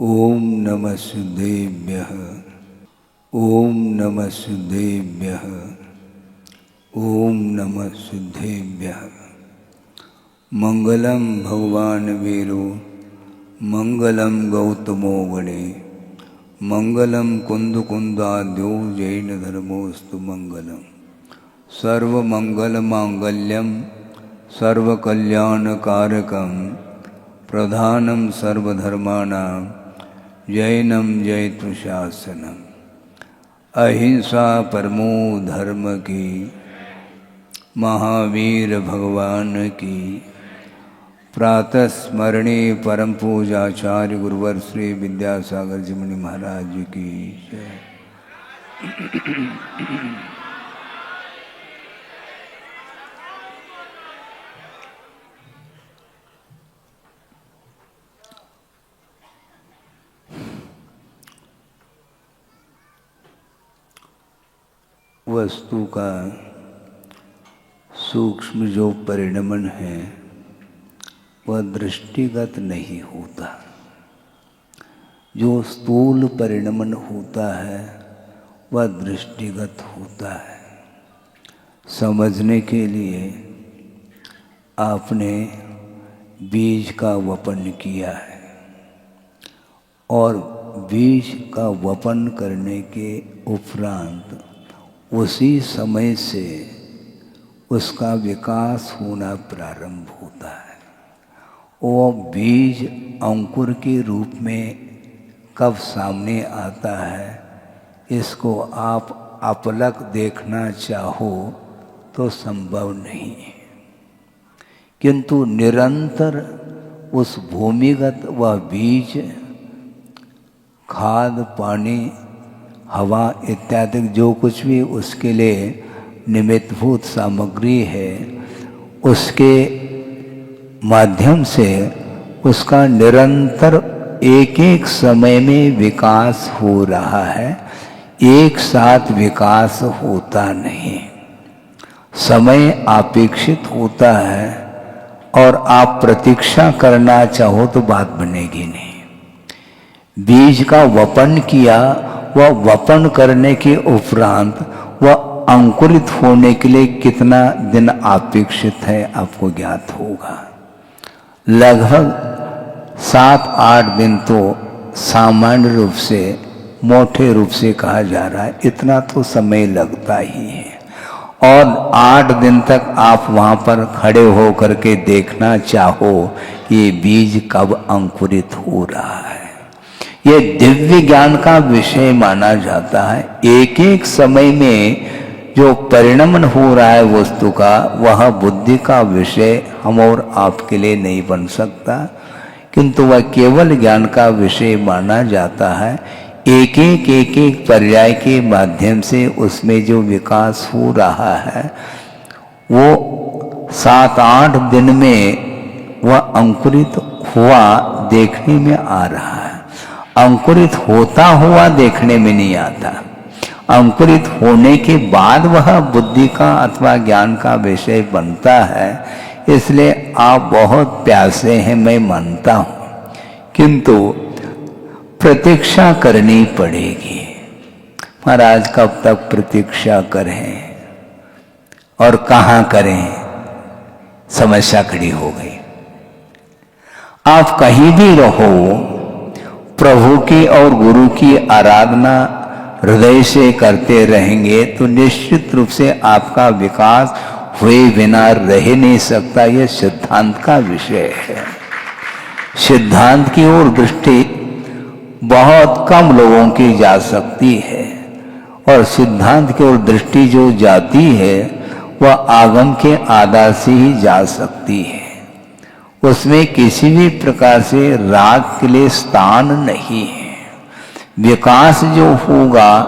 ओम नमः सिद्धेभ्यः। ओम नमः सिद्धेभ्यः। ओम नमः सिद्धेभ्यः। मंगलम भगवान वीरो मंगलम गौतमो गणे मंगलम कुंदकुंदाद्यो जैन धर्मोस्तु मंगलम सर्वमंगलमांगल्यम सर्वकल्याणकारकम प्रधानम सर्वधर्माणां जैनम जयतु शासनम। अहिंसा परमो धर्म की महावीर भगवान की प्रातः स्मरणे परम पूजाचार्य गुरुवर श्री विद्यासागर जी मुनि महाराज की जय। वस्तु का सूक्ष्म जो परिणमन है वह दृष्टिगत नहीं होता। जो स्थूल परिणमन होता है वह दृष्टिगत होता है। समझने के लिए आपने बीज का वपन किया है और बीज का वपन करने के उपरांत उसी समय से उसका विकास होना प्रारंभ होता है। वो बीज अंकुर के रूप में कब सामने आता है इसको आप अपलक देखना चाहो तो संभव नहीं है, किंतु निरंतर उस भूमिगत वह बीज खाद पानी हवा इत्यादि जो कुछ भी उसके लिए निमित्तभूत सामग्री है उसके माध्यम से उसका निरंतर एक एक समय में विकास हो रहा है। एक साथ विकास होता नहीं, समय अपेक्षित होता है और आप प्रतीक्षा करना चाहो तो बात बनेगी नहीं। बीज का वपन किया, वह वपन करने के उपरांत वह अंकुरित होने के लिए कितना दिन अपेक्षित है आपको ज्ञात होगा। लगभग 7-8 दिन तो सामान्य रूप से मोटे रूप से कहा जा रहा है, इतना तो समय लगता ही है। और 8 दिन तक आप वहाँ पर खड़े हो करके देखना चाहो ये बीज कब अंकुरित हो रहा है। ये दिव्य ज्ञान का विषय माना जाता है। एक एक समय में जो परिणमन हो रहा है वस्तु का वह बुद्धि का विषय हम और आपके लिए नहीं बन सकता, किंतु वह केवल ज्ञान का विषय माना जाता है। एक एक पर्याय के माध्यम से उसमें जो विकास हो रहा है वो 7-8 दिन में वह अंकुरित हुआ देखने में आ रहा है। अंकुरित होता हुआ देखने में नहीं आता। अंकुरित होने के बाद वह बुद्धि का अथवा ज्ञान का विषय बनता है। इसलिए आप बहुत प्यासे हैं, मैं मानता हूँ, किंतु प्रतीक्षा करनी पड़ेगी। महाराज कब तक प्रतीक्षा करें और कहाँ करें, समस्या खड़ी हो गई। आप कहीं भी रहो, प्रभु की और गुरु की आराधना हृदय से करते रहेंगे तो निश्चित रूप से आपका विकास हुए बिना रह नहीं सकता। यह सिद्धांत का विषय है। सिद्धांत की ओर दृष्टि बहुत कम लोगों की जा सकती है और सिद्धांत की ओर दृष्टि जो जाती है वह आगम के आधार से ही जा सकती है। उसमें किसी भी प्रकार से राग के लिए स्थान नहीं है। विकास जो होगा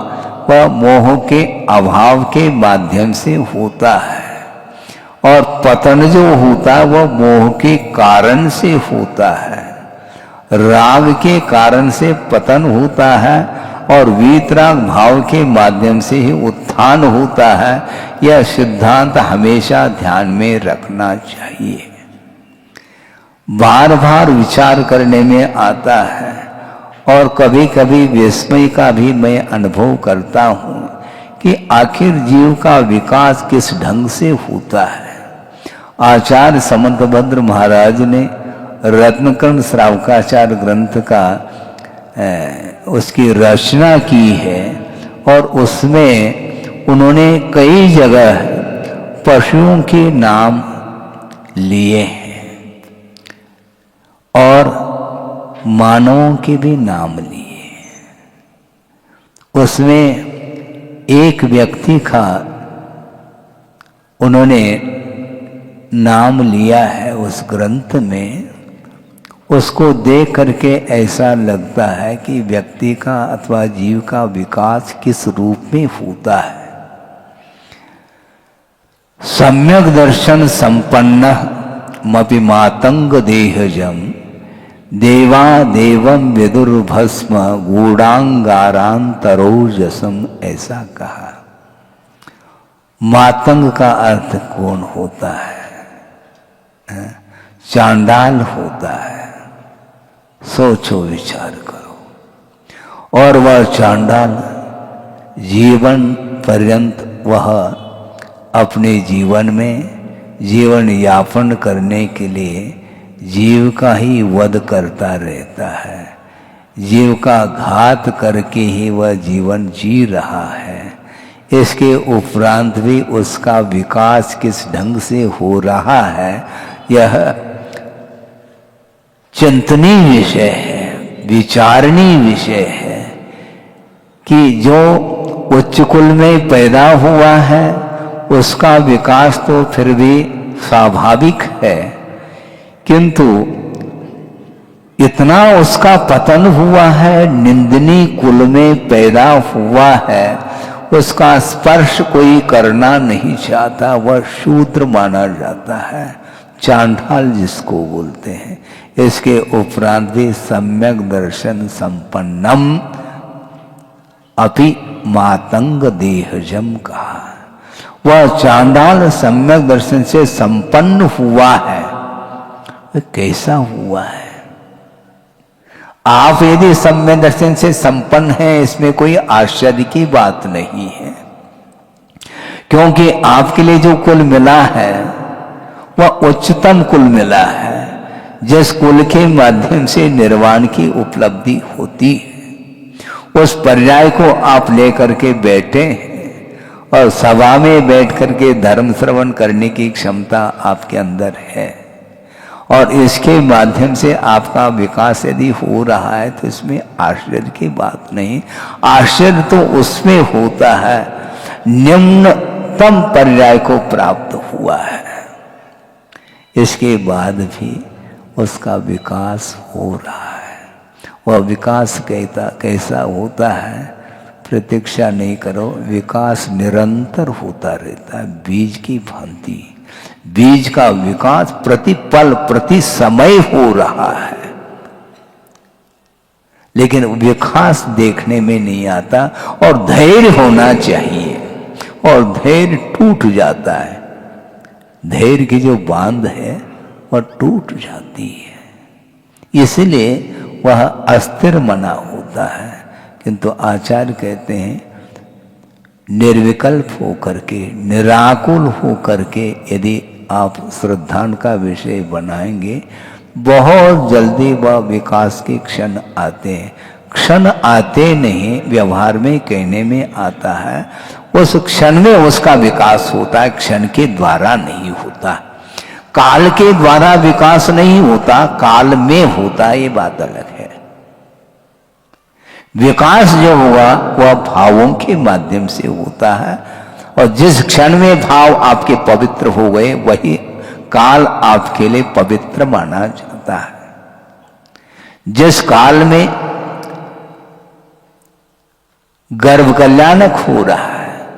वह मोह के अभाव के माध्यम से होता है और पतन जो होता है वह मोह के कारण से होता है। राग के कारण से पतन होता है और वीतराग भाव के माध्यम से ही उत्थान होता है। यह सिद्धांत हमेशा ध्यान में रखना चाहिए। बार बार विचार करने में आता है और कभी कभी विस्मय का भी मैं अनुभव करता हूँ कि आखिर जीव का विकास किस ढंग से होता है। आचार्य समंतभद्र महाराज ने रत्नकर्ण श्रावकाचार्य ग्रंथ का उसकी रचना की है और उसमें उन्होंने कई जगह पशुओं के नाम लिए हैं और मानवों के भी नाम लिए। उसमें एक व्यक्ति का उन्होंने नाम लिया है उस ग्रंथ में। उसको देख करके ऐसा लगता है कि व्यक्ति का अथवा जीव का विकास किस रूप में होता है। सम्यक दर्शन संपन्न मपि मातंग देहजम देवा देवम विदुर्भस्म गूढ़ांगारांतरोजसम, ऐसा कहा। मातंग का अर्थ कौन होता है? चांडाल होता है। सोचो, विचार करो। और वह चांडाल जीवन पर्यंत वह अपने जीवन में जीवन यापन करने के लिए जीव का ही वध करता रहता है। जीव का घात करके ही वह जीवन जी रहा है। इसके उपरांत भी उसका विकास किस ढंग से हो रहा है, यह चिंतनीय विषय है, विचारणीय विषय है कि जो उच्च कुल में पैदा हुआ है उसका विकास तो फिर भी स्वाभाविक है, किंतु इतना उसका पतन हुआ है, निंदनीय कुल में पैदा हुआ है, उसका स्पर्श कोई करना नहीं चाहता, वह शूद्र माना जाता है, चांडाल जिसको बोलते हैं। इसके उपरांत भी सम्यक दर्शन संपन्नम अपि मातंग देहजम कहा। वह चांडाल सम्यक दर्शन से संपन्न हुआ है। कैसा हुआ है? आप यदि सम्यक दर्शन से संपन्न हैं, इसमें कोई आश्चर्य की बात नहीं है, क्योंकि आपके लिए जो कुल मिला है वह उच्चतम कुल मिला है, जिस कुल के माध्यम से निर्वाण की उपलब्धि होती है। उस पर्याय को आप लेकर के बैठे हैं और सभा में बैठ करके धर्म श्रवण करने की क्षमता आपके अंदर है, और इसके माध्यम से आपका विकास यदि हो रहा है तो इसमें आश्चर्य की बात नहीं। आश्चर्य तो उसमें होता है निम्नतम पर्याय को प्राप्त हुआ है, इसके बाद भी उसका विकास हो रहा है। वह विकास कैसा होता है, प्रतीक्षा नहीं करो, विकास निरंतर होता रहता है, बीज की भांति। बीज का विकास प्रति पल प्रति समय हो रहा है, लेकिन विकास देखने में नहीं आता और धैर्य होना चाहिए, और धैर्य टूट जाता है। धैर्य की जो बांध है वह टूट जाती है, इसलिए वह अस्थिर मना होता है। किंतु आचार्य कहते हैं निर्विकल्प होकर के, निराकुल होकर के यदि आप श्रद्धान का विषय बनाएंगे, बहुत जल्दी वह विकास के क्षण आते हैं। क्षण आते नहीं, व्यवहार में कहने में आता है, उस क्षण में उसका विकास होता है, क्षण के द्वारा नहीं होता। काल के द्वारा विकास नहीं होता, काल में होता है, ये बात अलग है। विकास जो हुआ वह भावों के माध्यम से होता है, और जिस क्षण में भाव आपके पवित्र हो गए वही काल आपके लिए पवित्र माना जाता है। जिस काल में गर्भ कल्याणक हो रहा है,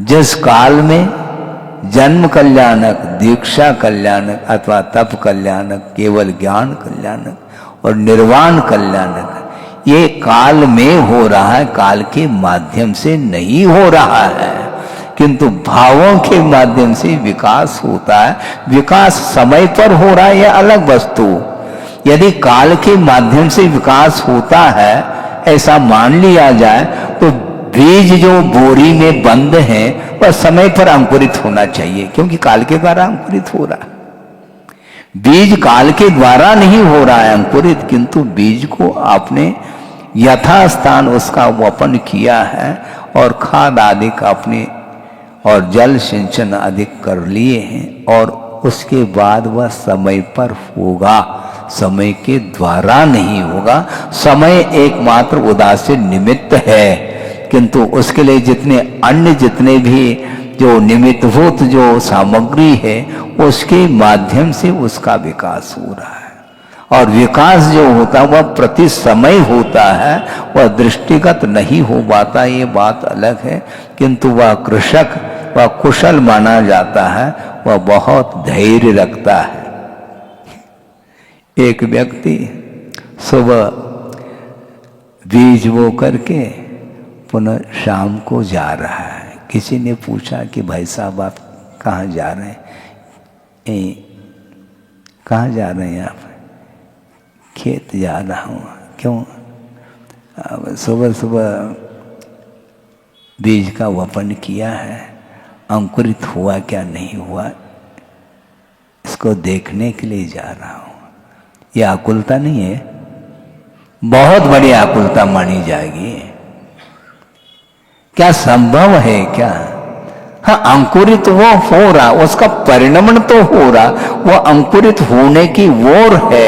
जिस काल में जन्म कल्याणक, दीक्षा कल्याणक अथवा तप कल्याणक, केवल ज्ञान कल्याणक और निर्वाण कल्याणक, ये काल में हो रहा है, काल के माध्यम से नहीं हो रहा है, किंतु भावों के माध्यम से विकास होता है। विकास समय पर हो रहा है यह अलग वस्तु, यदि काल के माध्यम से विकास होता है ऐसा मान लिया जाए तो बीज जो बोरी में बंद है वह समय पर अंकुरित होना चाहिए, क्योंकि काल के द्वारा अंकुरित हो रहा है। बीज काल के द्वारा नहीं हो रहा है अंकुरित, किंतु बीज को आपने यथास्थान उसका वपन किया है और खाद आदि का अपने और जल सिंचन अधिक कर लिए हैं, और उसके बाद वह समय पर होगा, समय के द्वारा नहीं होगा। समय एकमात्र उदासीन निमित्त है, किंतु उसके लिए जितने अन्य जितने भी जो निमित्तभूत जो सामग्री है उसके माध्यम से उसका विकास हो रहा है। और विकास जो होता है वह प्रति समय होता है, वह दृष्टिगत नहीं हो पाता, ये बात अलग है। किंतु वह कृषक वह कुशल माना जाता है, वह बहुत धैर्य रखता है। एक व्यक्ति सुबह बीज बो करके पुनः शाम को जा रहा है। किसी ने पूछा कि भाई साहब आप कहाँ जा रहे हैं? कहाँ जा रहे हैं आप? खेत जा रहा हूँ। क्यों? सुबह सुबह बीज का वपन किया है, अंकुरित हुआ क्या नहीं हुआ इसको देखने के लिए जा रहा हूँ। यह आकुलता नहीं है? बहुत बड़ी आकुलता मानी जाएगी। क्या संभव है क्या? हाँ, अंकुरित वो हो रहा, उसका परिणमन तो हो रहा, वो अंकुरित होने की ओर है,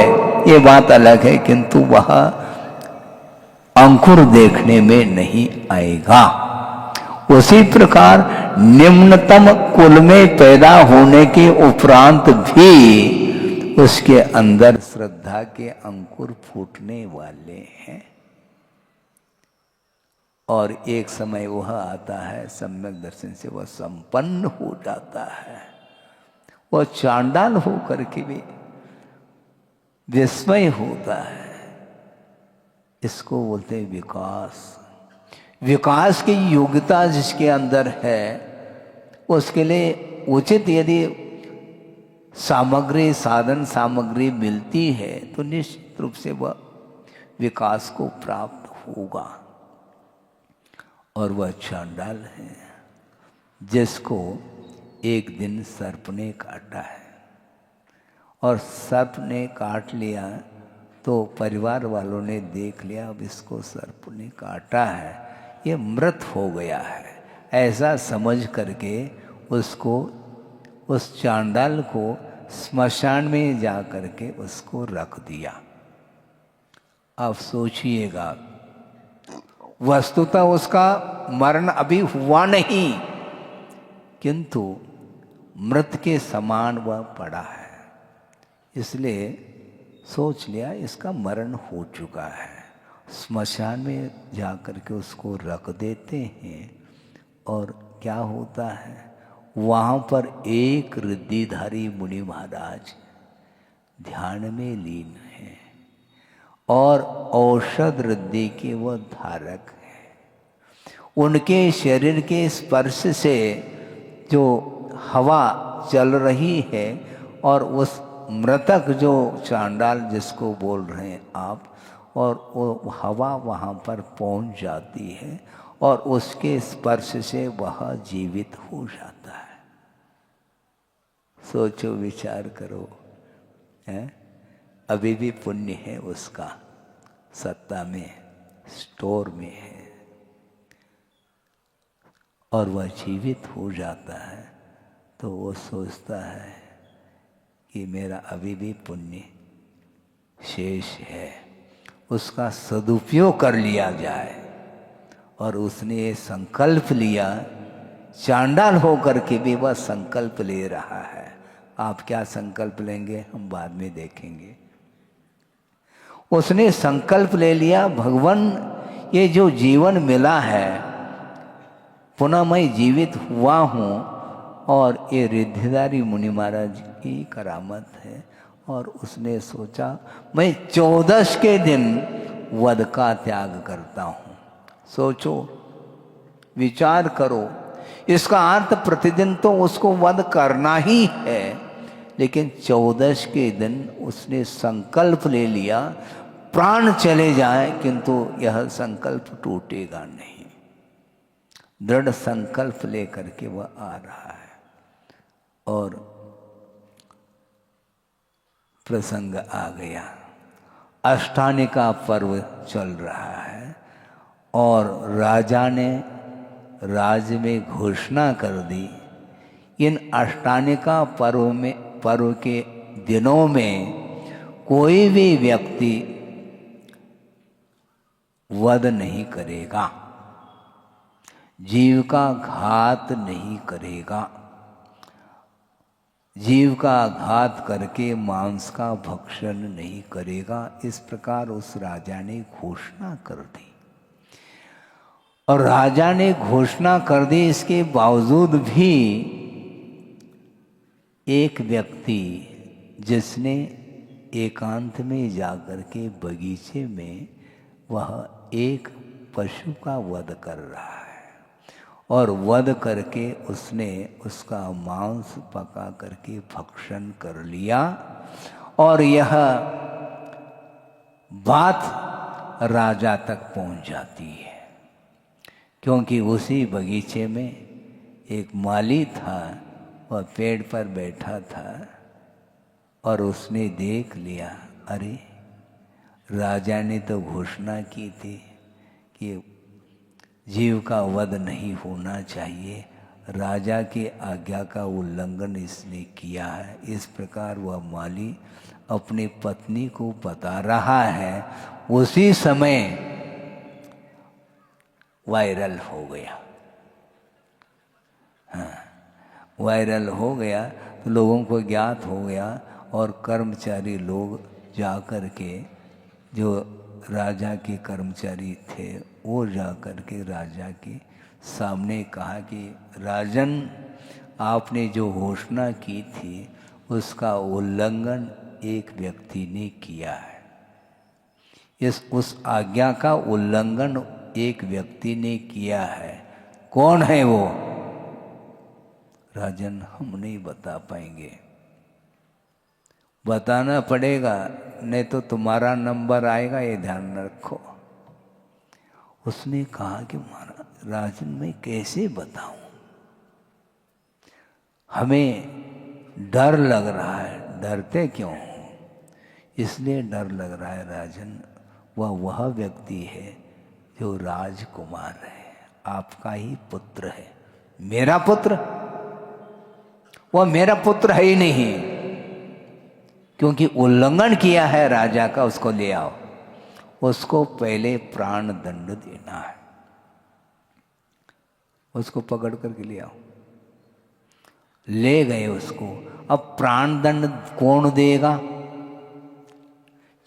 ये बात अलग है, किंतु वह अंकुर देखने में नहीं आएगा। उसी प्रकार निम्नतम कुल में पैदा होने के उपरांत भी उसके अंदर श्रद्धा के अंकुर फूटने वाले हैं, और एक समय वह आता है सम्यक दर्शन से वह संपन्न हो जाता है। वह चांडाल होकर के भी विस्मय होता है। इसको बोलते हैं विकास। विकास की योग्यता जिसके अंदर है उसके लिए उचित यदि सामग्री साधन सामग्री मिलती है तो निश्चित रूप से वह विकास को प्राप्त होगा। और वह चांडाल है जिसको एक दिन सर्प ने काटा है, और सर्प ने काट लिया तो परिवार वालों ने देख लिया अब इसको सर्प ने काटा है, ये मृत हो गया है, ऐसा समझ करके उसको उस चांडाल को स्मशान में जा करके उसको रख दिया। अब सोचिएगा, वस्तुतः उसका मरण अभी हुआ नहीं, किंतु मृत के समान वह पड़ा है, इसलिए सोच लिया इसका मरण हो चुका है। स्मशान में जाकर के उसको रख देते हैं, और क्या होता है वहाँ पर एक रिद्धिधारी मुनि महाराज ध्यान में लीन है, और औषध रिद्धि के वह धारक है। उनके शरीर के स्पर्श से जो हवा चल रही है, और उस मृतक जो चांडाल जिसको बोल रहे हैं आप, और वो हवा वहाँ पर पहुँच जाती है, और उसके स्पर्श से वह जीवित हो जाता है। सोचो, विचार करो, है? अभी भी पुण्य है उसका, सत्ता में, स्टोर में है, और वह जीवित हो जाता है, तो वो सोचता है कि मेरा अभी भी पुण्य शेष है, उसका सदुपयोग कर लिया जाए। और उसने ये संकल्प लिया, चांडाल होकर के भी वह संकल्प ले रहा है। आप क्या संकल्प लेंगे हम बाद में देखेंगे। उसने संकल्प ले लिया, भगवान ये जो जीवन मिला है पुनः मैं जीवित हुआ हूँ, और ये रिद्धिधारी मुनि महाराज की करामत है। और उसने सोचा मैं 14 के दिन वध का त्याग करता हूँ। सोचो, विचार करो, इसका अर्थ प्रतिदिन तो उसको वध करना ही है, लेकिन 14 के दिन उसने संकल्प ले लिया, प्राण चले जाए किंतु यह संकल्प टूटेगा नहीं। दृढ़ संकल्प लेकर के वह आ रहा है और प्रसंग आ गया। अष्टानिका पर्व चल रहा है और राजा ने राज्य में घोषणा कर दी, इन अष्टानिका पर्व के दिनों में कोई भी व्यक्ति वध नहीं करेगा, जीव का घात नहीं करेगा, जीव का घात करके मांस का भक्षण नहीं करेगा। इस प्रकार उस राजा ने घोषणा कर दी। और राजा ने घोषणा कर दी, इसके बावजूद भी एक व्यक्ति जिसने एकांत में जाकर के बगीचे में वह एक पशु का वध कर रहा है और वध करके उसने उसका मांस पका करके भक्षण कर लिया। और यह बात राजा तक पहुंच जाती है, क्योंकि उसी बगीचे में एक माली था, वह पेड़ पर बैठा था और उसने देख लिया, अरे राजा ने तो घोषणा की थी कि जीव का वध नहीं होना चाहिए, राजा की आज्ञा का उल्लंघन इसने किया है। इस प्रकार वह माली अपनी पत्नी को बता रहा है। उसी समय वायरल हो गया। हाँ, वायरल हो गया तो लोगों को ज्ञात हो गया और कर्मचारी लोग जा कर के, जो राजा के कर्मचारी थे, वो जा कर के राजा के सामने कहा कि राजन, आपने जो घोषणा की थी उसका उल्लंघन एक व्यक्ति ने किया है। उस आज्ञा का उल्लंघन एक व्यक्ति ने किया है। कौन है वो? राजन, हम नहीं बता पाएंगे, बताना पड़ेगा, नहीं तो तुम्हारा नंबर आएगा, ये ध्यान रखो। उसने कहा कि महाराज राजन, मैं कैसे बताऊं, हमें डर लग रहा है। डरते क्यों हो? इसलिए डर लग रहा है राजन, वह व्यक्ति है जो राजकुमार है, आपका ही पुत्र है। मेरा पुत्र? वह मेरा पुत्र है ही नहीं, क्योंकि उल्लंघन किया है राजा का। उसको ले आओ, उसको पहले प्राण दंड देना है। उसको पकड़ करके ले आओ। ले गए उसको। अब प्राण दंड कौन देगा?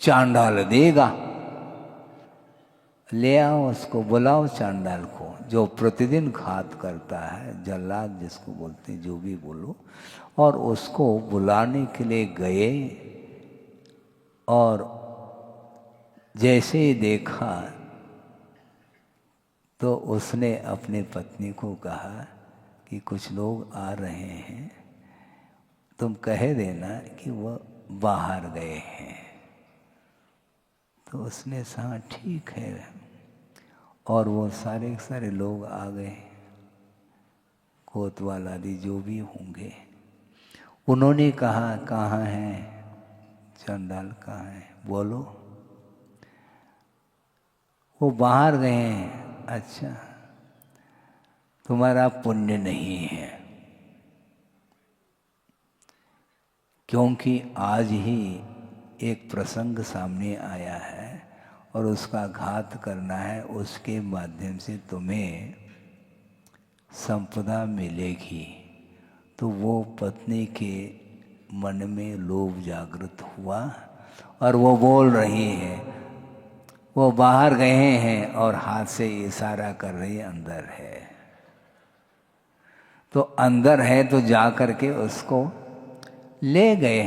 चांडाल देगा। ले आओ उसको, बुलाओ चांडाल को, जो प्रतिदिन घात करता है, जल्लाद जिसको बोलते हैं, जो भी बोलो। और उसको बुलाने के लिए गए और जैसे ही देखा तो उसने अपने पत्नी को कहा कि कुछ लोग आ रहे हैं, तुम कह देना कि वह बाहर गए हैं। तो उसने कहा ठीक है, और वो सारे सारे लोग आ गए, कोतवाल आदि जो भी होंगे। उन्होंने कहा कहाँ हैं चंडाल, कहाँ हैं, बोलो। वो बाहर गए हैं। अच्छा, तुम्हारा पुण्य नहीं है, क्योंकि आज ही एक प्रसंग सामने आया है और उसका घात करना है, उसके माध्यम से तुम्हें संपदा मिलेगी। तो वो पत्नी के मन में लोभ जागृत हुआ और वो बोल रही है, वो बाहर गए हैं और हाथ से इशारा कर रही है अंदर है। तो अंदर है तो जा कर के उसको ले गए,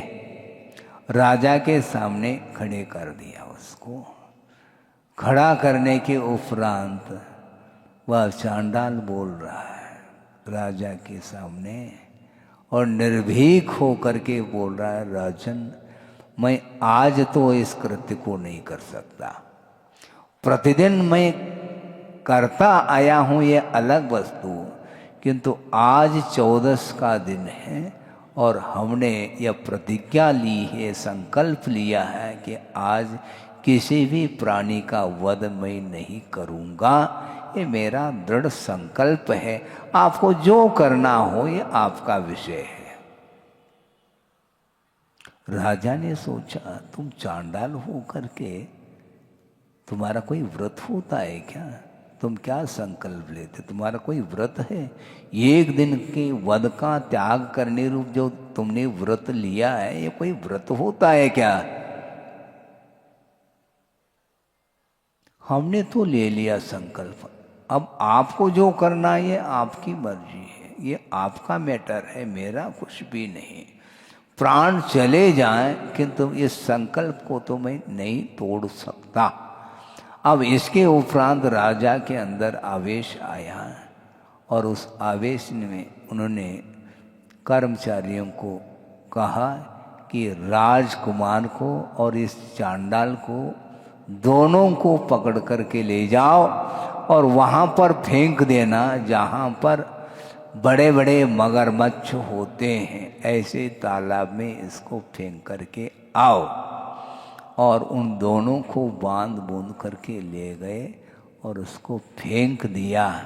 राजा के सामने खड़े कर दिया। उसको खड़ा करने के उपरांत वह चांडाल बोल रहा है राजा के सामने, और निर्भीक हो करके बोल रहा है, राजन मैं आज तो इस कृत्य को नहीं कर सकता, प्रतिदिन मैं करता आया हूँ ये अलग वस्तु, किंतु आज 14 का दिन है और हमने यह प्रतिज्ञा ली है, संकल्प लिया है कि आज किसी भी प्राणी का वध मैं नहीं करूँगा। ये मेरा दृढ़ संकल्प है, आपको जो करना हो ये आपका विषय है। राजा ने सोचा, तुम चांडाल हो करके तुम्हारा कोई व्रत होता है क्या? तुम क्या संकल्प लेते? तुम्हारा कोई व्रत है? एक दिन के वध का त्याग करने रूप जो तुमने व्रत लिया है, ये कोई व्रत होता है क्या? हमने तो ले लिया संकल्प, अब आपको जो करना है ये आपकी मर्जी है, ये आपका मैटर है, मेरा कुछ भी नहीं। प्राण चले जाएं किंतु इस संकल्प को तो मैं नहीं तोड़ सकता। अब इसके उपरांत राजा के अंदर आवेश आया और उस आवेश में उन्होंने कर्मचारियों को कहा कि राजकुमार को और इस चांडाल को दोनों को पकड़ करके ले जाओ और वहाँ पर फेंक देना जहाँ पर बड़े बड़े मगरमच्छ होते हैं, ऐसे तालाब में इसको फेंक करके आओ। और उन दोनों को बांध बूंद करके ले गए और उसको फेंक दिया।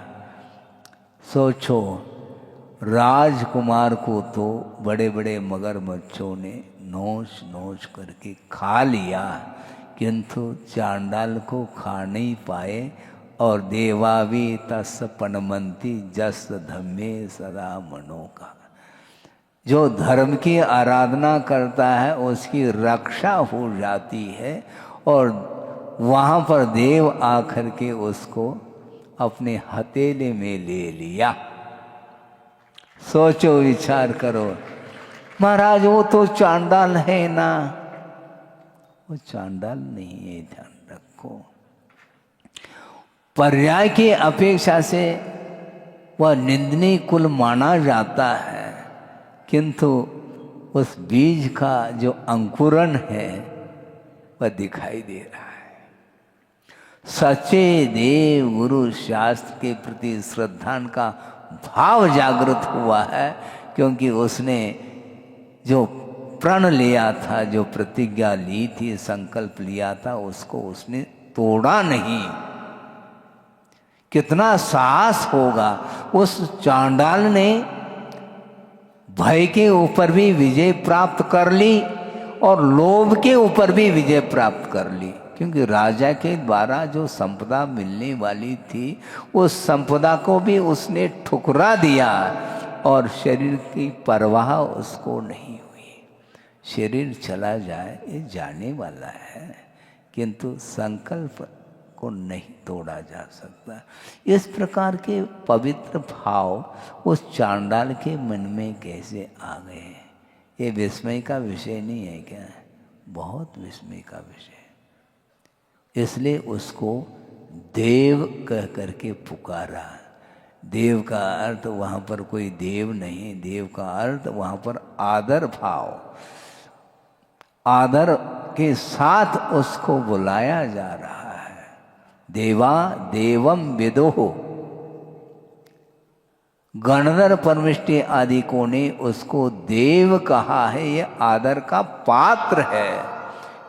सोचो, राजकुमार को तो बड़े बड़े मगरमच्छों ने नोच नोच करके खा लिया, किंतु चांडाल को खा नहीं पाए। और देवावी तस् पनमंती जस धम्मे सदा मनो का, जो धर्म की आराधना करता है उसकी रक्षा हो जाती है और वहाँ पर देव आकर के उसको अपने हथेले में ले लिया। सोचो, विचार करो, महाराज वो तो चांडाल है ना? वो चांडाल नहीं है, ध्यान रखो। पर्याय की अपेक्षा से वह निंदनीय कुल माना जाता है, किंतु उस बीज का जो अंकुरण है वह दिखाई दे रहा है। सच्चे देव गुरु शास्त्र के प्रति श्रद्धा का भाव जागृत हुआ है, क्योंकि उसने जो प्रण लिया था, जो प्रतिज्ञा ली थी, संकल्प लिया था, उसको उसने तोड़ा नहीं। कितना साहस होगा! उस चांडाल ने भय के ऊपर भी विजय प्राप्त कर ली और लोभ के ऊपर भी विजय प्राप्त कर ली, क्योंकि राजा के द्वारा जो संपदा मिलने वाली थी उस संपदा को भी उसने ठुकरा दिया और शरीर की परवाह उसको नहीं हुई। शरीर चला जाए, ये जाने वाला है, किंतु संकल्प को नहीं तोड़ा जा सकता। इस प्रकार के पवित्र भाव उस चांडाल के मन में कैसे आ गए? ये विस्मय का विषय नहीं है क्या? बहुत विस्मय का विषय। इसलिए उसको देव कह करके पुकारा। देव का अर्थ वहाँ पर कोई देव नहीं, देव का अर्थ वहाँ पर आदर भाव, आदर के साथ उसको बुलाया जा रहा है। देवा देवम विदुः, गणधर परमिष्टि आदिकों ने उसको देव कहा है। ये आदर का पात्र है,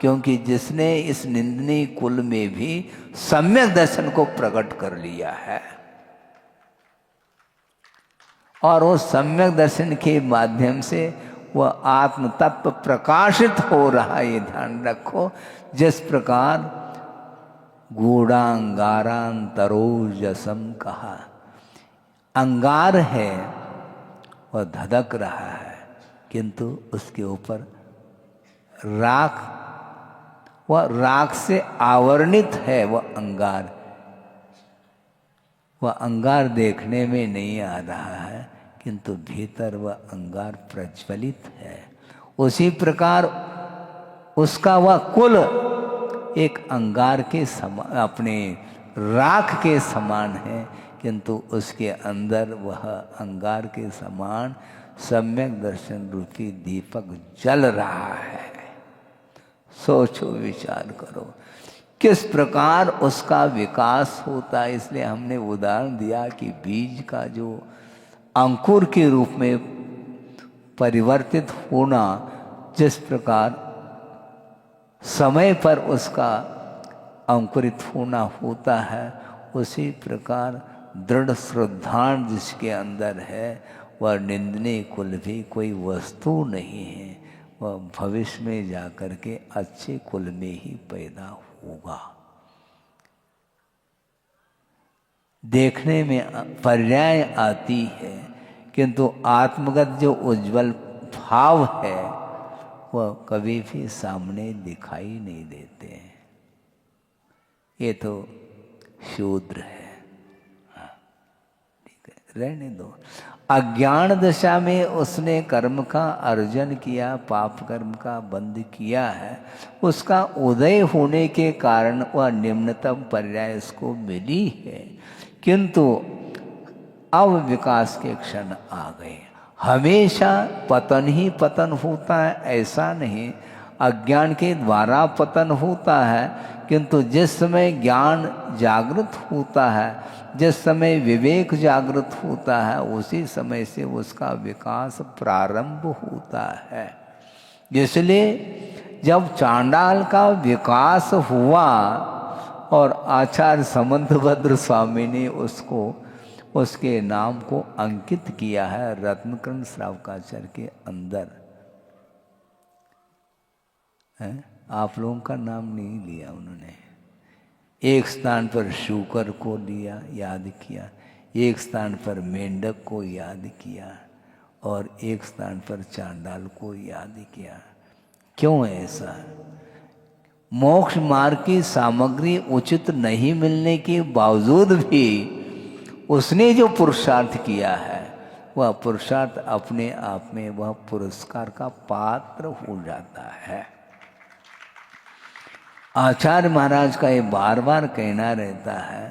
क्योंकि जिसने इस निंदनीय कुल में भी सम्यक दर्शन को प्रकट कर लिया है और उस सम्यक दर्शन के माध्यम से वह आत्म तत्व प्रकाशित हो रहा है। ये ध्यान रखो, जिस प्रकार गूढ़ांगारांतरोजसम कहा, अंगार है वह धधक रहा है, किंतु उसके ऊपर राख, वह राख से आवरणित है। वह अंगार देखने में नहीं आ रहा है, किंतु भीतर वह अंगार प्रज्वलित है। उसी प्रकार उसका वह कुल एक अंगार के समान, अपने राख के समान है, किंतु उसके अंदर वह अंगार के समान सम्यक दर्शन रूपी दीपक जल रहा है। सोचो, विचार करो किस प्रकार उसका विकास होता है। इसलिए हमने उदाहरण दिया कि बीज का जो अंकुर के रूप में परिवर्तित होना, जिस प्रकार समय पर उसका अंकुरित होना होता है, उसी प्रकार दृढ़ श्रद्धा जिसके अंदर है वह निंदनीय कुल भी कोई वस्तु नहीं है। वह भविष्य में जाकर के अच्छे कुल में ही पैदा होगा। देखने में पर्याय आती है, किंतु आत्मगत जो उज्जवल भाव है वह कभी भी सामने दिखाई नहीं देते हैं। ये तो शूद्र है। ठीक है, रहने दो। अज्ञान दशा में उसने कर्म का अर्जन किया, पाप कर्म का बंध किया है। उसका उदय होने के कारण वह निम्नतम पर्याय उसको मिली है, किंतु अब विकास के क्षण आ गए। हमेशा पतन ही पतन होता है ऐसा नहीं। अज्ञान के द्वारा पतन होता है, किंतु जिस समय ज्ञान जागृत होता है, जिस समय विवेक जागृत होता है, उसी समय से उसका विकास प्रारंभ होता है। इसलिए जब चांडाल का विकास हुआ और आचार्य समंतभद्र स्वामी ने उसको उसके नाम को अंकित किया है रत्नकर्ण श्रावकाचार्य के अंदर। है? आप लोगों का नाम नहीं लिया उन्होंने। एक स्थान पर शूकर को लिया, याद किया, एक स्थान पर मेंढक को याद किया और एक स्थान पर चांडाल को याद किया। क्यों ऐसा? मोक्ष मार्ग की सामग्री उचित नहीं मिलने के बावजूद भी उसने जो पुरुषार्थ किया है वह पुरुषार्थ अपने आप में वह पुरस्कार का पात्र हो जाता है। आचार्य महाराज का ये बार बार कहना रहता है,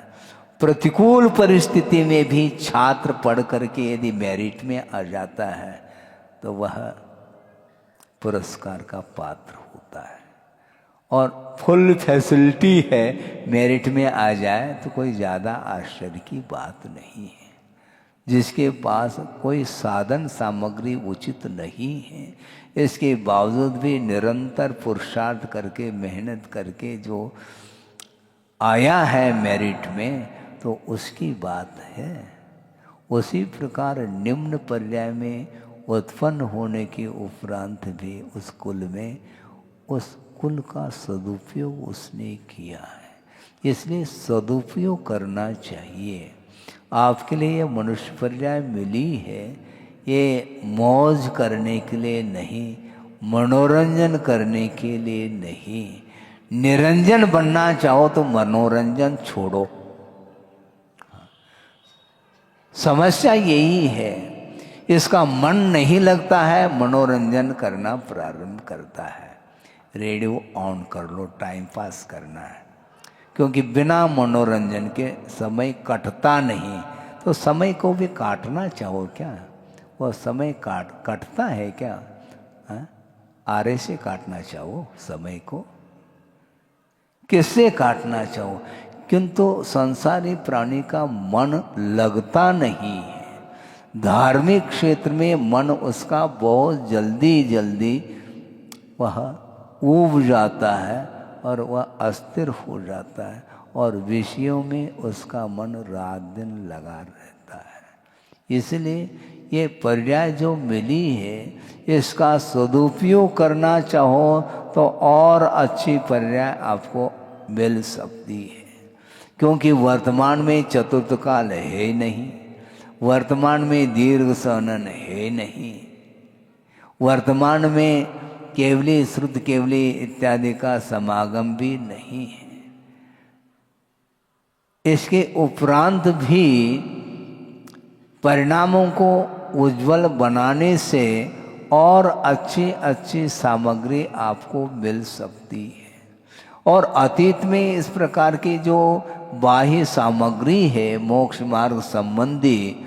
प्रतिकूल परिस्थिति में भी छात्र पढ़ करके यदि मेरिट में आ जाता है तो वह पुरस्कार का पात्र होता है। और फुल फैसिलिटी है, मेरिट में आ जाए तो कोई ज़्यादा आश्चर्य की बात नहीं है। जिसके पास कोई साधन सामग्री उचित नहीं है, इसके बावजूद भी निरंतर पुरुषार्थ करके मेहनत करके जो आया है मेरिट में, तो उसकी बात है। उसी प्रकार निम्न पर्याय में उत्पन्न होने के उपरांत भी उस कुल में उस कुल का सदुपयोग उसने किया है। इसलिए सदुपयोग करना चाहिए। आपके लिए ये मनुष्य पर्याय मिली है, ये मौज करने के लिए नहीं, मनोरंजन करने के लिए नहीं। निरंजन बनना चाहो तो मनोरंजन छोड़ो। समस्या यही है, इसका मन नहीं लगता है, मनोरंजन करना प्रारंभ करता है। रेडियो ऑन कर लो, टाइम पास करना है, क्योंकि बिना मनोरंजन के समय कटता नहीं। तो समय को भी काटना चाहो क्या? वह समय कटता है क्या? आरे से काटना चाहो समय को, किससे काटना चाहो? किंतु संसारी प्राणी का मन लगता नहीं है। धार्मिक क्षेत्र में मन उसका बहुत जल्दी जल्दी वह ऊब जाता है और वह अस्थिर हो जाता है और विषयों में उसका मन रात दिन लगा रहता है। इसलिए ये पर्याय जो मिली है, इसका सदुपयोग करना चाहो तो और अच्छी पर्याय आपको मिल सकती है। क्योंकि वर्तमान में चतुर्थ काल है नहीं, वर्तमान में दीर्घ सहनन है नहीं, वर्तमान में केवली श्रुत केवली इत्यादि का समागम भी नहीं है। इसके उपरांत भी परिणामों को उज्जवल बनाने से और अच्छी अच्छी सामग्री आपको मिल सकती है। और अतीत में इस प्रकार की जो बाह्य सामग्री है मोक्ष मार्ग संबंधी,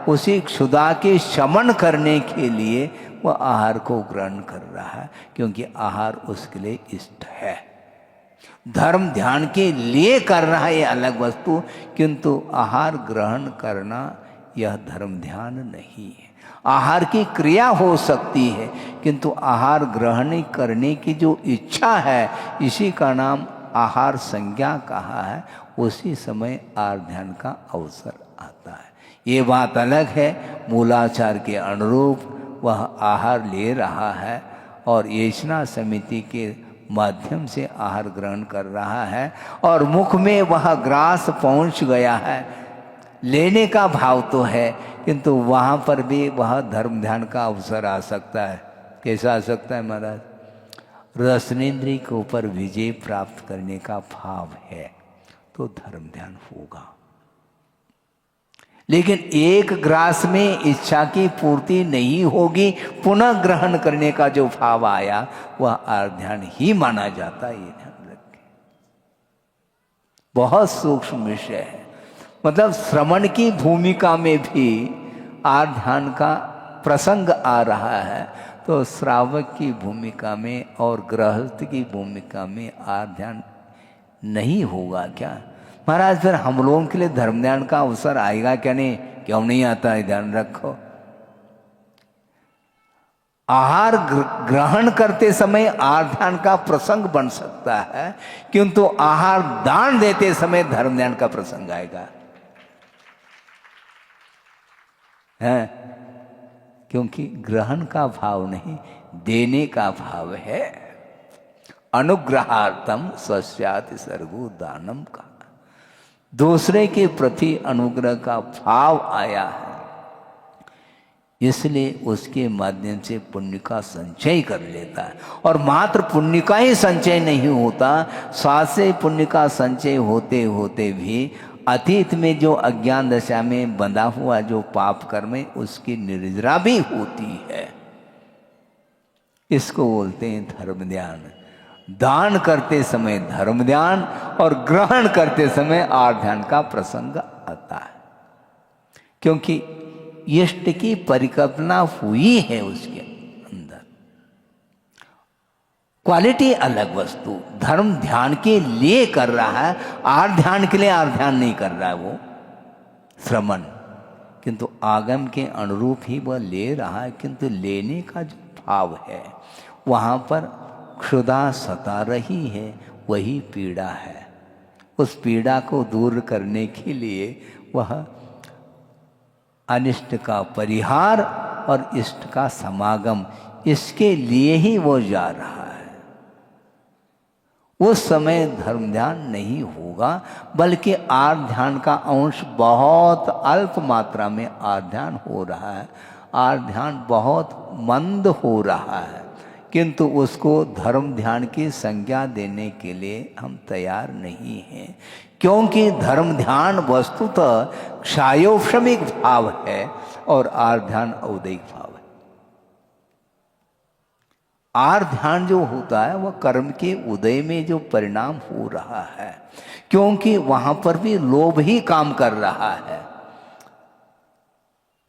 उसी क्षुधा के शमन करने के लिए वह आहार को ग्रहण कर रहा है, क्योंकि आहार उसके लिए इष्ट है। धर्म ध्यान के लिए कर रहा है ये अलग वस्तु, किंतु आहार ग्रहण करना यह धर्म ध्यान नहीं है। आहार की क्रिया हो सकती है, किंतु आहार ग्रहण करने की जो इच्छा है, इसी का नाम आहार संज्ञा कहा है। उसी समय आहार ध्यान का अवसर आता है। ये बात अलग है, मूलाचार के अनुरूप वह आहार ले रहा है और येचना समिति के माध्यम से आहार ग्रहण कर रहा है, और मुख में वह ग्रास पहुंच गया है। लेने का भाव तो है, किंतु वहाँ पर भी वह धर्म ध्यान का अवसर आ सकता है। कैसा आ सकता है महाराज? रसनेन्द्रिय के ऊपर विजय प्राप्त करने का भाव है तो धर्म ध्यान होगा। लेकिन एक ग्रास में इच्छा की पूर्ति नहीं होगी, पुनः ग्रहण करने का जो भाव आया वह आहार ध्यान ही माना जाता है। ये ध्यान रखें, बहुत सूक्ष्म विषय है। मतलब श्रवण की भूमिका में भी आहार ध्यान का प्रसंग आ रहा है, तो श्रावक की भूमिका में और गृहस्थ की भूमिका में आहार ध्यान नहीं होगा क्या महाराज? फिर हम लोगों के लिए धर्म ध्यान का अवसर आएगा क्या? नहीं, क्यों नहीं आता है? ध्यान रखो, आहार ग्रहण करते समय आहार ध्यान का प्रसंग बन सकता है, किंतु आहार दान देते समय धर्म ध्यान का प्रसंग आएगा है, क्योंकि ग्रहण का भाव नहीं, देने का भाव है। अनुग्रहार्थम स्वस्याति सर्गो दानम का, दूसरे के प्रति अनुग्रह का भाव आया है, इसलिए उसके माध्यम से पुण्य का संचय कर लेता है। और मात्र पुण्य का ही संचय नहीं होता, साथ से पुण्य का संचय होते होते भी अतीत में जो अज्ञान दशा में बंधा हुआ जो पाप कर्म है उसकी निर्जरा भी होती है। इसको बोलते हैं धर्म ध्यान। दान करते समय धर्म ध्यान और ग्रहण करते समय आहार ध्यान का प्रसंग आता है, क्योंकि इष्ट की परिकल्पना हुई है उसके अंदर। क्वालिटी अलग वस्तु, धर्म ध्यान के लिए कर रहा है, आहार ध्यान के लिए आहार ध्यान नहीं कर रहा है वो श्रवण, किंतु आगम के अनुरूप ही वह ले रहा है, किंतु लेने का जो भाव है वहाँ पर क्षुधा सता रही है, वही पीड़ा है। उस पीड़ा को दूर करने के लिए वह अनिष्ट का परिहार और इष्ट का समागम, इसके लिए ही वो जा रहा है। उस समय धर्म ध्यान नहीं होगा, बल्कि आहार ध्यान का अंश बहुत अल्प मात्रा में आहार ध्यान हो रहा है। आहार ध्यान बहुत मंद हो रहा है, किंतु उसको धर्म ध्यान की संज्ञा देने के लिए हम तैयार नहीं हैं, क्योंकि धर्म ध्यान वस्तुतः क्षायोपशमिक भाव है और आहार ध्यान औदैहिक भाव है। आहार ध्यान जो होता है वह कर्म के उदय में जो परिणाम हो रहा है, क्योंकि वहां पर भी लोभ ही काम कर रहा है।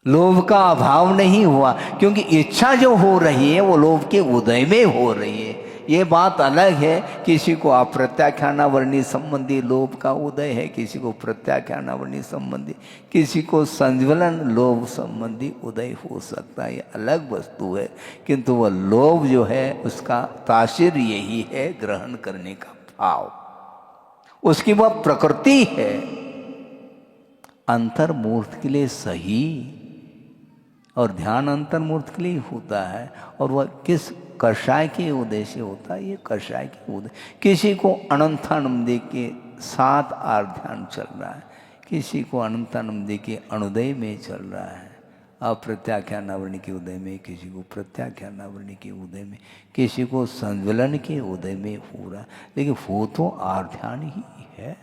लोभ का अभाव नहीं हुआ, क्योंकि इच्छा जो हो रही है वो लोभ के उदय में हो रही है। ये बात अलग है, किसी को अप्रत्याख्यानावरणी संबंधी लोभ का उदय है, किसी को प्रत्याख्यानावरणी संबंधी, किसी को संज्वलन लोभ संबंधी उदय हो सकता है, ये अलग वस्तु है। किंतु वह लोभ जो है उसका तासीर यही है, ग्रहण करने का भाव, उसकी वह प्रकृति है। अंतर्मूर्त के लिए सही और ध्यान अंतर्मूर्त के लिए होता है, और वह किस कषाय के उद्देश्य होता है, ये कषाय के उद्देश्य। किसी को अनंतानंदी के साथ आहार ध्यान चल रहा है, किसी को अनंतानंदी के अनुदय में चल रहा है, अप्रत्याख्यानावरणी के उदय में, किसी को प्रत्याख्यानावरणी के उदय में, किसी को संज्वलन के उदय में हो रहा है, लेकिन वो तो आहार ध्यान ही है,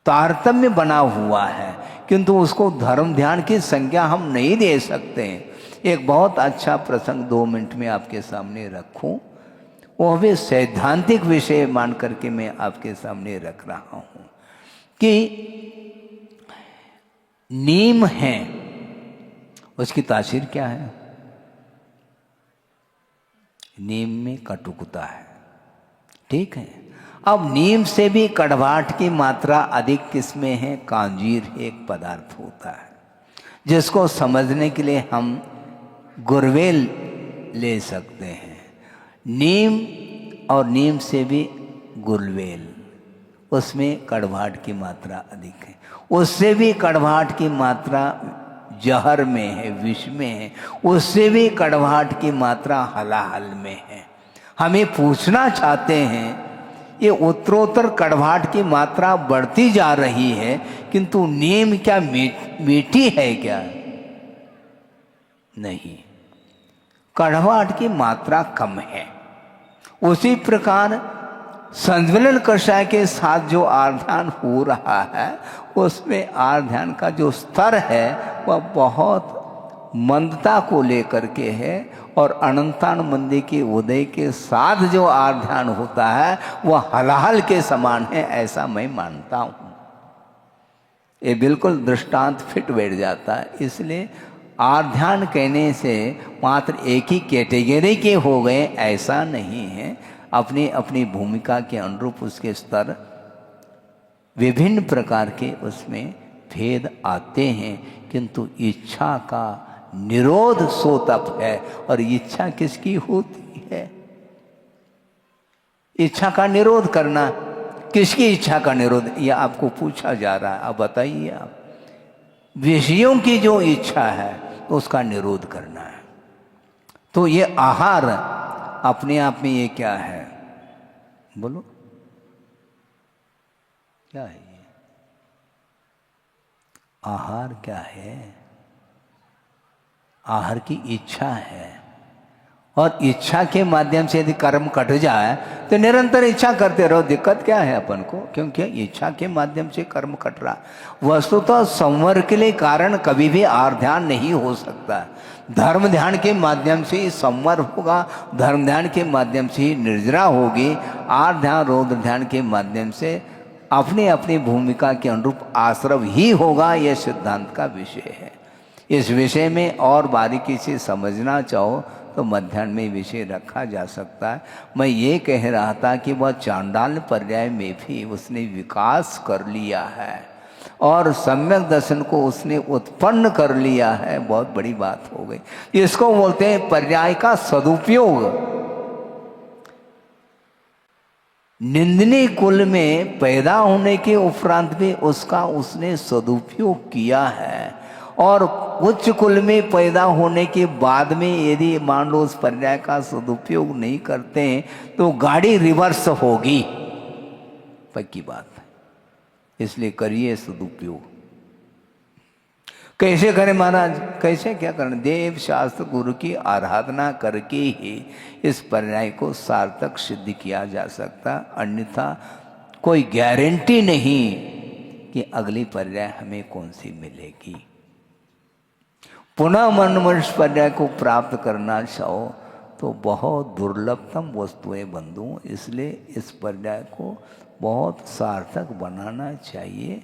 तारतम्य बना हुआ है, किंतु उसको धर्म ध्यान की संज्ञा हम नहीं दे सकते। एक बहुत अच्छा प्रसंग 2 मिनट में आपके सामने रखूं, वो भी सैद्धांतिक विषय मान करके मैं आपके सामने रख रहा हूं कि नीम है, उसकी तासीर क्या है? नीम में कटुकता है, ठीक है। अब नीम से भी कड़वाहट की मात्रा अधिक किसमें है? कांजीर एक पदार्थ होता है जिसको समझने के लिए हम गुरवेल ले सकते हैं। नीम और नीम से भी गुलवेल, उसमें कड़वाहट की मात्रा अधिक है। उससे भी कड़वाहट की मात्रा जहर में है, विष में है। उससे भी कड़वाहट की मात्रा हलाहल में है। हमें पूछना चाहते हैं, ये उत्तरोत्तर कड़वाहट की मात्रा बढ़ती जा रही है, किंतु नीम क्या मीठी है क्या? नहीं, कड़वाहट की मात्रा कम है। उसी प्रकार संज्वलन कषाय के साथ जो आर्ध्यान हो रहा है, उसमें आर्ध्यान का जो स्तर है वह बहुत मंदता को लेकर के है, और अनंतान मंदी के उदय के साथ जो आर्ध्यान होता है वह हलाहल के समान है, ऐसा मैं मानता हूँ। ये बिल्कुल दृष्टांत फिट बैठ जाता है। इसलिए आर्ध्यान कहने से मात्र एक ही कैटेगरी के हो गए ऐसा नहीं है। अपनी अपनी भूमिका के अनुरूप उसके स्तर विभिन्न प्रकार के उसमें भेद आते हैं, किंतु इच्छा का निरोध सो तप है। और इच्छा किसकी होती है? इच्छा का निरोध करना। किसकी इच्छा का निरोध? यह आपको पूछा जा रहा है, अब बताइए आप। विषयों की जो इच्छा है उसका निरोध करना है। तो ये आहार अपने आप में ये क्या है? बोलो, क्या है ये आहार? क्या है? आहार की इच्छा है। और इच्छा के माध्यम से यदि कर्म कट जाए तो निरंतर इच्छा करते रहो, दिक्कत क्या है अपन को? क्योंकि इच्छा के माध्यम से कर्म कट रहा। वस्तुतः संवर के लिए कारण कभी भी आर्ध्यान नहीं हो सकता। धर्म ध्यान के माध्यम से ही संवर होगा, धर्म ध्यान के माध्यम से ही निर्जरा होगी। आर्ध्यान रौद्र ध्यान के माध्यम से अपने अपनी भूमिका के अनुरूप आश्रव ही होगा। यह सिद्धांत का विषय है। इस विषय में और बारीकी से समझना चाहो तो मध्याह्न में विषय रखा जा सकता है। मैं ये कह रहा था कि वह चांडाल पर्याय में भी उसने विकास कर लिया है और सम्यक दर्शन को उसने उत्पन्न कर लिया है। बहुत बड़ी बात हो गई। इसको बोलते हैं पर्याय का सदुपयोग। निंदनीय कुल में पैदा होने के उपरांत भी उसका उसने सदुपयोग किया है, और उच्च कुल में पैदा होने के बाद में यदि मान लो उस पर्याय का सदुपयोग नहीं करते हैं तो गाड़ी रिवर्स होगी, पक्की बात है। इसलिए करिए सदुपयोग। कैसे करें महाराज? कैसे क्या करें? देव शास्त्र गुरु की आराधना करके ही इस पर्याय को सार्थक सिद्ध किया जा सकता, अन्यथा कोई गारंटी नहीं कि अगली पर्याय हमें कौन सी मिलेगी। पुनः मनमनुष्य पर्याय को प्राप्त करना चाहो तो बहुत दुर्लभतम वस्तुएं बंधु। इसलिए इस पर्याय को बहुत सार्थक बनाना चाहिए।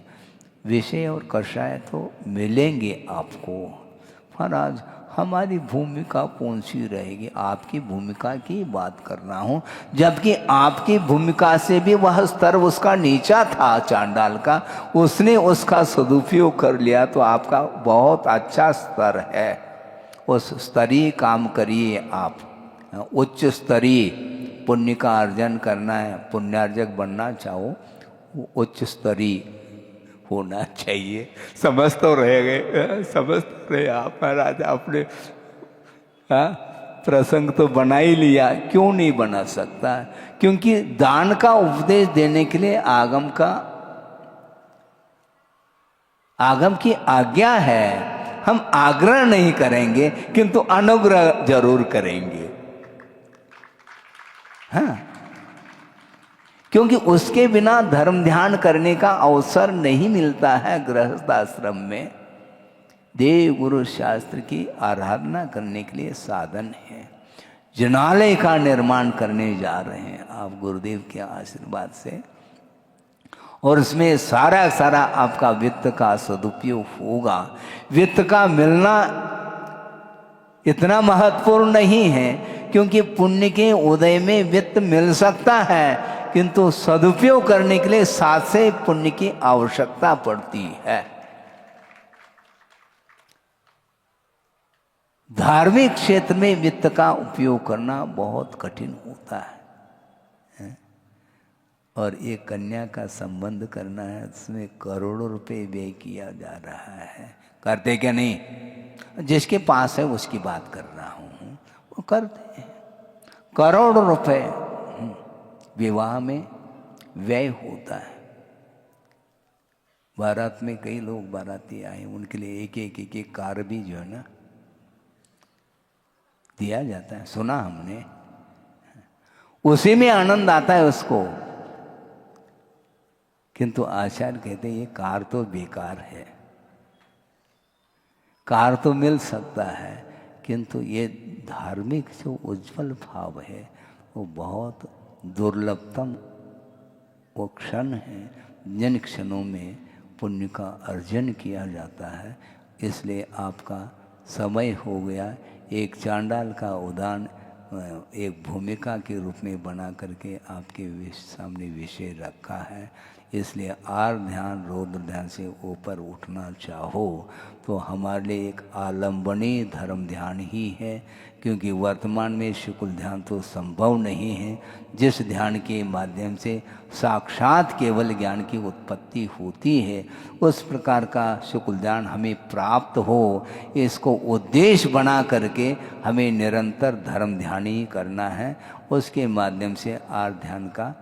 विषय और कषाय तो मिलेंगे आपको। महाराज हमारी भूमिका कौन सी रहेगी? आपकी भूमिका की बात कर रहा हूँ, जबकि आपकी भूमिका से भी वह स्तर उसका नीचा था चांडाल का, उसने उसका सदुपयोग कर लिया। तो आपका बहुत अच्छा स्तर है, उस स्तरीय काम करिए आप। उच्च स्तरीय पुण्य का अर्जन करना है, पुण्यार्जक बनना चाहो, उच्च स्तरीय होना चाहिए। समझ तो रह गए, समझ तो रहे आप महाराज। आपने प्रसंग तो बना ही लिया, क्यों नहीं बना सकता? क्योंकि दान का उपदेश देने के लिए आगम की आज्ञा है। हम आग्रह नहीं करेंगे किंतु अनुग्रह जरूर करेंगे। हाँ, क्योंकि उसके बिना धर्म ध्यान करने का अवसर नहीं मिलता है। गृहस्थ आश्रम में देव गुरु शास्त्र की आराधना करने के लिए साधन है। जनालय का निर्माण करने जा रहे हैं आप गुरुदेव के आशीर्वाद से, और इसमें सारा आपका वित्त का सदुपयोग होगा। वित्त का मिलना इतना महत्वपूर्ण नहीं है, क्योंकि पुण्य के उदय में वित्त मिल सकता है, किंतु सदुपयोग करने के लिए साथ से पुण्य की आवश्यकता पड़ती है। धार्मिक क्षेत्र में वित्त का उपयोग करना बहुत कठिन होता है। और एक कन्या का संबंध करना है, उसमें करोड़ों रुपए व्यय किया जा रहा है। करते क्या नहीं? जिसके पास है उसकी बात कर रहा हूँ, वो करते हैं। करोड़ों रुपए विवाह में व्यय होता है। बारात में कई लोग बाराती आए, उनके लिए एक कार भी जो है ना दिया जाता है, सुना हमने। उसी में आनंद आता है उसको। किंतु आचार्य कहते हैं ये कार तो बेकार है। कार तो मिल सकता है, किंतु ये धार्मिक जो उज्जवल भाव है वो बहुत दुर्लभतम वो क्षण है, जिन क्षणों में पुण्य का अर्जन किया जाता है। इसलिए आपका समय हो गया। एक चांडाल का उदाहरण एक भूमिका के रूप में बना करके आपके सामने विषय रखा है। इसलिए आर ध्यान रौद्र ध्यान से ऊपर उठना चाहो तो हमारे लिए एक आलंबनीय धर्म ध्यान ही है, क्योंकि वर्तमान में शुक्ल ध्यान तो संभव नहीं है। जिस ध्यान के माध्यम से साक्षात केवल ज्ञान की उत्पत्ति होती है, उस प्रकार का शुक्ल ध्यान हमें प्राप्त हो, इसको उद्देश्य बना करके हमें निरंतर धर्म ध्यान ही करना है। उसके माध्यम से आर ध्यान का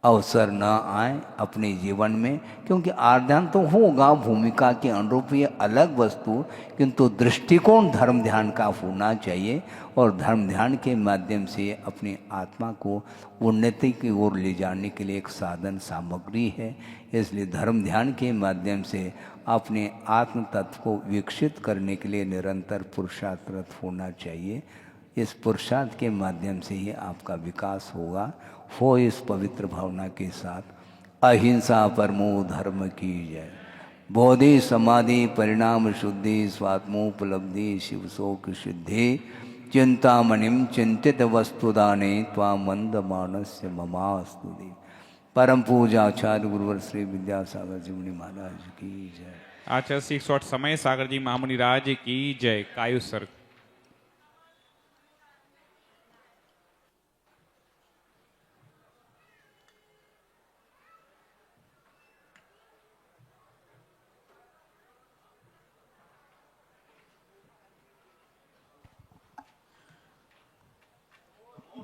अवसर न आए अपने जीवन में, क्योंकि आर-ध्यान तो होगा भूमिका के अनुरूप, ये अलग वस्तु, किंतु दृष्टिकोण धर्म ध्यान का होना चाहिए। और धर्म ध्यान के माध्यम से अपनी आत्मा को उन्नति की ओर ले जाने के लिए एक साधन सामग्री है। इसलिए धर्म ध्यान के माध्यम से अपने आत्म तत्व को विकसित करने के लिए निरंतर पुरुषार्थरत होना चाहिए। इस पुरुषार्थ के माध्यम से ही आपका विकास होगा। हो इस पवित्र भावना के साथ अहिंसा परमो धर्म की जय। बोधि समाधि परिणाम शुद्धि स्वात्मोपलब्धि शिव शोक सिद्धि चिंतामणिम चिंतित वस्तुदाने त्वा मंद मानस्य ममास्तुति। परम पूजा आचार्य गुरुवर श्री विद्यासागर जी मुनि महाराज की जय। आचार्य श्री 108 समय सागर जी महामुनि राज की जय। कायु सर।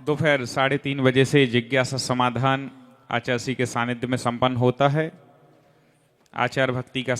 दोपहर 3:30 बजे से जिज्ञासा समाधान आचार्य श्री के सानिध्य में संपन्न होता है। आचार्य भक्ति का